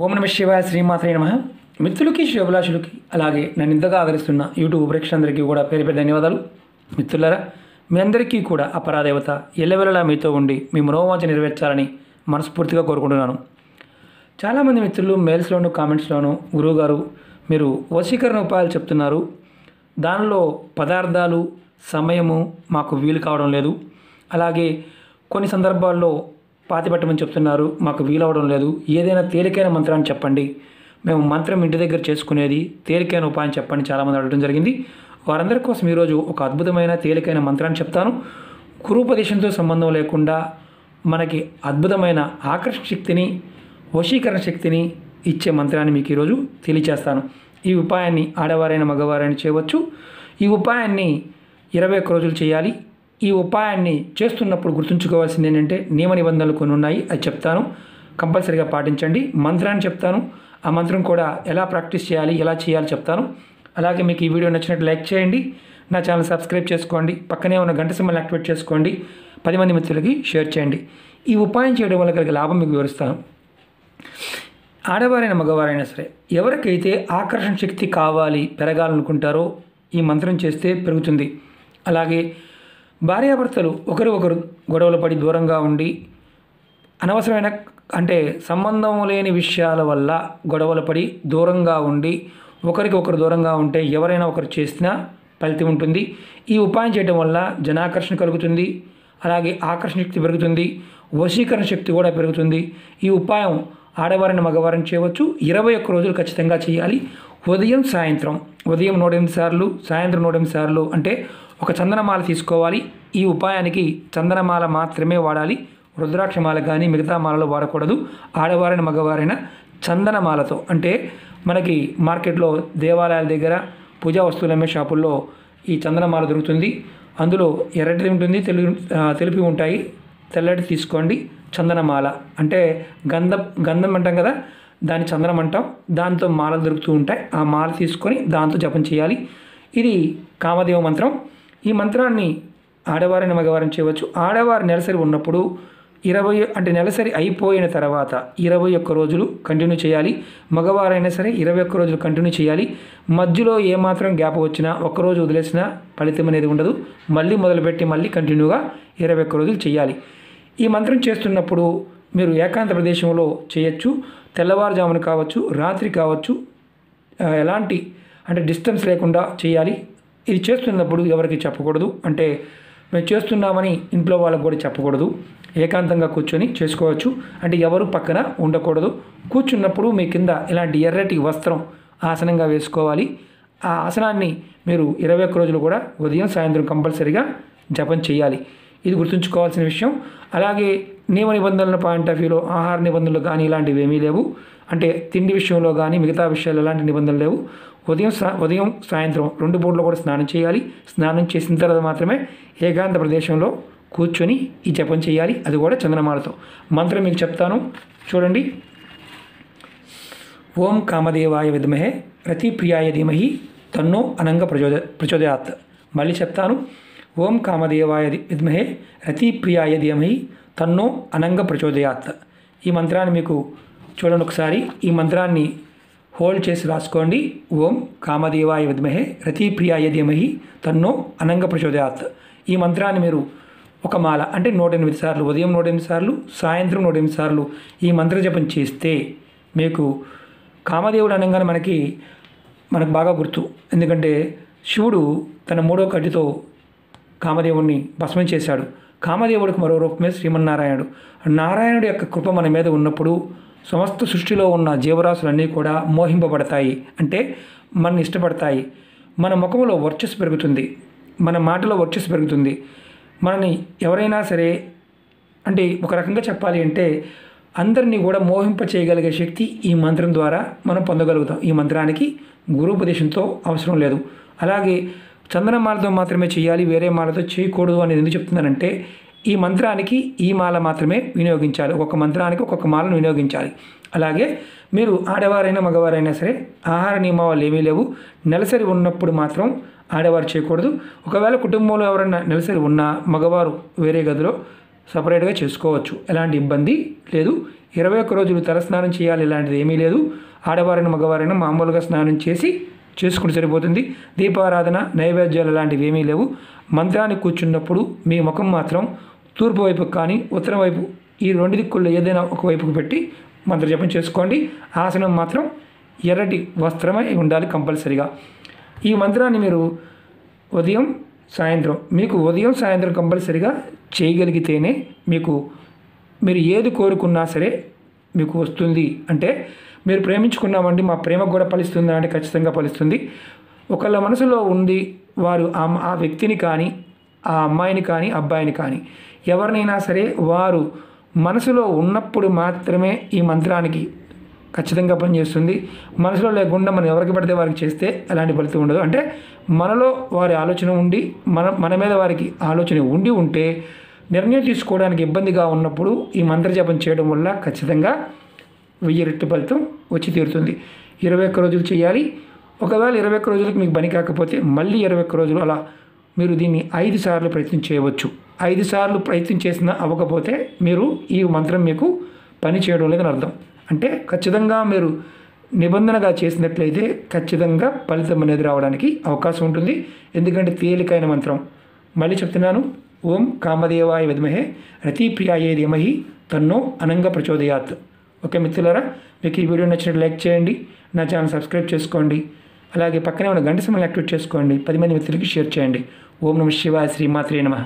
ఓం నమ శివాయ శ్రీమాత్రే నమః. మిత్రులకి శివభిలాషులకి అలాగే నన్ను ఇంతగా ఆదరిస్తున్న యూట్యూబ్ ప్రేక్షకులందరికీ కూడా పేరు పేరు ధన్యవాదాలు. మిత్రులారా, మీ అందరికీ కూడా అపరాదేవత ఎల్లవెల్లలా మీతో ఉండి మీ మనోవాంఛ నెరవేర్చాలని మనస్ఫూర్తిగా కోరుకుంటున్నాను. చాలామంది మిత్రులు మెయిల్స్లోను కామెంట్స్లోను గురువుగారు మీరు వశీకరణ ఉపాయాలు చెప్తున్నారు, దానిలో పదార్థాలు సమయము మాకు వీలు కావడం లేదు, అలాగే కొన్ని సందర్భాల్లో పాతిపెట్టమని చెప్తున్నారు, మాకు వీలవడం లేదు, ఏదైనా తేలికైన మంత్రాన్ని చెప్పండి, మేము మంత్రం ఇంటి దగ్గర చేసుకునేది తేలికైన ఉపాయం చెప్పండి చాలామంది అడగడం జరిగింది. వారందరి కోసం ఈరోజు ఒక అద్భుతమైన తేలికైన మంత్రాన్ని చెప్తాను. గురూపదేశంతో సంబంధం లేకుండా మనకి అద్భుతమైన ఆకర్షణ శక్తిని, వశీకరణ శక్తిని ఇచ్చే మంత్రాన్ని మీకు ఈరోజు తెలియచేస్తాను. ఈ ఉపాయాన్ని ఆడవారైన మగవారైనా చేయవచ్చు. ఈ ఉపాయాన్ని 21 రోజులు చేయాలి. ఈ ఉపాయాన్ని చేస్తున్నప్పుడు గుర్తుంచుకోవాల్సింది ఏంటంటే నియమ నిబంధనలు కొన్ని ఉన్నాయి, అది చెప్తాను, కంపల్సరీగా పాటించండి. మంత్రాన్ని చెప్తాను, ఆ మంత్రం కూడా ఎలా ప్రాక్టీస్ చేయాలి, ఎలా చేయాలి చెప్తాను. అలాగే మీకు ఈ వీడియో నచ్చినట్టు లైక్ చేయండి, నా ఛానల్ సబ్స్క్రైబ్ చేసుకోండి, పక్కనే ఉన్న గంట సింబల్ యాక్టివేట్ చేసుకోండి, 10 మంది మిత్రులకి షేర్ చేయండి. ఈ ఉపాయం చేయడం వల్ల కలిగే లాభం మీకు వివరిస్తాను. ఆడవారైన మగవారైనా సరే ఎవరికైతే ఆకర్షణ శక్తి కావాలి, పెరగాలనుకుంటారో ఈ మంత్రం చేస్తే పెరుగుతుంది. అలాగే భార్యాభర్తలు ఒకరు గొడవలు పడి దూరంగా ఉండి అనవసరమైన సంబంధం లేని విషయాల వల్ల గొడవలు పడి దూరంగా ఉండి ఒకరికొకరు దూరంగా ఉంటే ఎవరైనా ఒకరు చేసినా ఫలితం ఉంటుంది. ఈ ఉపాయం చేయడం వల్ల జనాకర్షణ కలుగుతుంది, అలాగే ఆకర్షణ శక్తి పెరుగుతుంది, వశీకరణ శక్తి కూడా పెరుగుతుంది. ఈ ఉపాయం ఆడవారిని మగవారిని చేయవచ్చు. 21 రోజులు ఖచ్చితంగా చేయాలి. ఉదయం 108 సార్లు, సాయంత్రం 108 సార్లు. అంటే ఒక చందనమాల తీసుకోవాలి. ఈ ఉపాయానికి చందనమాల మాత్రమే వాడాలి, రుద్రాక్షమాల కానీ మిగతా మాలలో వాడకూడదు. ఆడవారైన మగవారైన చందనమాలతో, అంటే మనకి మార్కెట్లో దేవాలయాల దగ్గర పూజా వస్తువులు అమ్మే షాపుల్లో ఈ చందనమాల దొరుకుతుంది. అందులో ఎర్రటి ఉంటుంది, తెలుపు ఉంటాయి. తెల్లటి తీసుకోండి. చందనమాల అంటే గంధం అంటాం కదా, దాని చందనం అంటాం. దాంతో మాలలు దొరుకుతూ ఉంటాయి. ఆ మాల తీసుకొని దాంతో జపం చేయాలి. ఇది కామదేవ మంత్రం. ఈ మంత్రాన్ని ఆడవారిని మగవారిని చేయవచ్చు. ఆడవారి నెలసరి ఉన్నప్పుడు నెలసరి అయిపోయిన తర్వాత 21 రోజులు కంటిన్యూ చేయాలి. మగవారైనా సరే 21 రోజులు కంటిన్యూ చేయాలి. మధ్యలో ఏమాత్రం గ్యాప్ వచ్చినా, ఒక్కరోజు వదిలేసినా ఫలితం అనేది ఉండదు. మళ్ళీ మొదలుపెట్టి మళ్ళీ కంటిన్యూగా 21 రోజులు చేయాలి. ఈ మంత్రం చేస్తున్నప్పుడు మీరు ఏకాంత ప్రదేశంలో చేయొచ్చు. తెల్లవారుజామున కావచ్చు, రాత్రి కావచ్చు, ఎలాంటి డిస్టెన్స్ లేకుండా చేయాలి. ఇది చేస్తున్నప్పుడు ఎవరికి చెప్పకూడదు, మేము చేస్తున్నామని ఇంట్లో వాళ్ళకు కూడా చెప్పకూడదు. ఏకాంతంగా కూర్చొని చేసుకోవచ్చు. ఎవరు పక్కన ఉండకూడదు. కూర్చున్నప్పుడు మీ కింద ఇలాంటి ఎర్రటి వస్త్రం ఆసనంగా వేసుకోవాలి. ఆ ఆసనాన్ని మీరు 21 రోజులు కూడా ఉదయం సాయంత్రం కంపల్సరీగా జపం చేయాలి. ఇది గుర్తుంచుకోవాల్సిన విషయం. అలాగే నియమ నిబంధనల పాయింట్ ఆఫ్ వ్యూలో ఆహార నిబంధనలు కానీ ఇలాంటివి ఏమీ లేవు. తిండి విషయంలో కానీ మిగతా విషయాలు ఎలాంటి నిబంధనలు లేవు. ఉదయం సాయంత్రం 2 పూటలు కూడా స్నానం చేయాలి. స్నానం చేసిన తర్వాత మాత్రమే ఏకాంత ప్రదేశంలో కూర్చొని ఈ జపం చేయాలి, అది కూడా చందనమాలతో. మంత్రం మీకు చెప్తాను, చూడండి. ఓం కామదేవాయ విద్మహే రతిప్రియాయ ధీమహి తన్నో అనంగ ప్రచోదయాత్. మళ్ళీ చెప్తాను. ఓం కామదేవాయ విద్మహే రతిప్రియాయ ధీమహి తన్నో అనంగ ప్రచోదయాత్. ఈ మంత్రాన్ని మీకు చూడండి ఒకసారి. ఈ మంత్రాన్ని హోల్డ్ చేసి రాసుకోండి. ఓం కామదేవాయ విద్మహే రతిప్రియాయ ధీమహి తన్నో అనంగ ప్రచోదయాత్. ఈ మంత్రాన్ని మీరు ఒక మాల 108 సార్లు, ఉదయం 108 సార్లు, సాయంత్రం 108 సార్లు ఈ మంత్ర జపం చేస్తే మీకు కామదేవుడు అనగానే మనకు బాగా గుర్తు. ఎందుకంటే శివుడు తన 3వ కడ్డితో కామదేవుడిని భస్మం చేశాడు. కామదేవుడికి మరో రూపమే శ్రీమన్నారాయణుడు. నారాయణుడి యొక్క కృప మన మీద ఉన్నప్పుడు సమస్త సృష్టిలో ఉన్న జీవరాశులన్నీ కూడా మోహింపబడతాయి, మనని ఇష్టపడతాయి. మన ముఖంలో వర్చస్సు పెరుగుతుంది, మన మాటలో వర్చస్సు పెరుగుతుంది. మనని ఎవరైనా సరే ఒక రకంగా చెప్పాలి అందరినీ కూడా మోహింప చేయగలిగే శక్తి ఈ మంత్రం ద్వారా మనం పొందగలుగుతాం. ఈ మంత్రానికి గురూపదేశంతో అవసరం లేదు. అలాగే చందనమాలతో మాత్రమే చేయాలి, వేరే మాలతో చేయకూడదు అనేది ఎందుకు చెప్తున్నానంటే ఈ మంత్రానికి ఈ మాల మాత్రమే వినియోగించాలి. ఒక్కొక్క మంత్రానికి ఒక్కొక్క మాలను వినియోగించాలి. అలాగే మీరు ఆడవారైనా మగవారైనా సరే ఆహార నియమాలు ఏమీ లేవు. నెలసరి ఉన్నప్పుడు మాత్రం ఆడవారు చేయకూడదు. ఒకవేళ కుటుంబంలో ఎవరైనా నెలసరి ఉన్నా మగవారు వేరే గదిలో సపరేట్గా చేసుకోవచ్చు, ఎలాంటి ఇబ్బంది లేదు. 21 రోజులు తలస్నానం చేయాలి, ఇలాంటిది ఏమీ లేదు. ఆడవారైనా మగవారైనా మామూలుగా స్నానం చేసి చేసుకుంటే సరిపోతుంది. దీపారాధన నైవేద్యాలు అలాంటివి ఏమీ లేవు. మంత్రానికి కూర్చున్నప్పుడు మీ ముఖం మాత్రం తూర్పు వైపుకు కానీ ఉత్తరం వైపు, ఈ రెండు దిక్కుల్లో ఏదైనా ఒక వైపుకు పెట్టి మంత్రజపం చేసుకోండి. ఆసనం మాత్రం ఎర్రటి వస్త్రమై ఉండాలి కంపల్సరిగా. ఈ మంత్రాన్ని మీరు ఉదయం సాయంత్రం కంపల్సరిగా చేయగలిగితేనే మీరు ఏది కోరుకున్నా సరే మీకు వస్తుంది. అంటే మీరు ప్రేమించుకున్నామండి, మా ప్రేమ కూడా ఫలిస్తుందా అంటే ఖచ్చితంగా ఫలిస్తుంది. ఒకళ్ళ మనసులో ఉంది, వారు ఆ వ్యక్తిని కానీ, ఆ అమ్మాయిని కానీ, అబ్బాయిని కానీ, ఎవరినైనా సరే వారు మనసులో ఉన్నప్పుడు మాత్రమే ఈ మంత్రానికి ఖచ్చితంగా పనిచేస్తుంది. మనసులో లేకుండా మనం ఎవరికి పడితే వారికి చేస్తే ఎలాంటి ఫలితం ఉండదు. అంటే మనలో వారి ఆలోచన ఉండి మన మీద వారికి ఆలోచన ఉంటే నిర్ణయం తీసుకోవడానికి ఇబ్బందిగా ఉన్నప్పుడు ఈ మంత్రజపం చేయడం వల్ల ఖచ్చితంగా 1000 రెట్టు ఫలితం వచ్చి తీరుతుంది. 21 రోజులు చేయాలి. ఒకవేళ 21 రోజులకు మీకు పని కాకపోతే మళ్ళీ 21 రోజులు అలా మీరు దీన్ని 5 సార్లు ప్రయత్నం చేయవచ్చు. 5 సార్లు ప్రయత్నం చేసినా అవ్వకపోతే మీరు ఈ మంత్రం మీకు పని చేయడం లేదని అర్థం. అంటే ఖచ్చితంగా మీరు నిబంధనగా చేసినట్లయితే ఖచ్చితంగా ఫలితం అనేది రావడానికి అవకాశం ఉంటుంది. ఎందుకంటే తేలికైన మంత్రం. మళ్ళీ చెప్తున్నాను, ఓం కామదేవాయ విద్మహే రతిప్రియాయ ధీమహి తన్నో అనంగ ప్రచోదయాత్. ఓకే మిత్రులారా, మీకు ఈ వీడియో నచ్చినట్టు లైక్ చేయండి, నా ఛానల్ సబ్స్క్రైబ్ చేసుకోండి, అలాగే పక్కనే ఉన్న గంట సింబల్ యాక్టివేట్ చేసుకోండి, 10 మంది మిత్రులకి షేర్ చేయండి. ఓం నమః శివాయ, శ్రీమాత్రే నమః.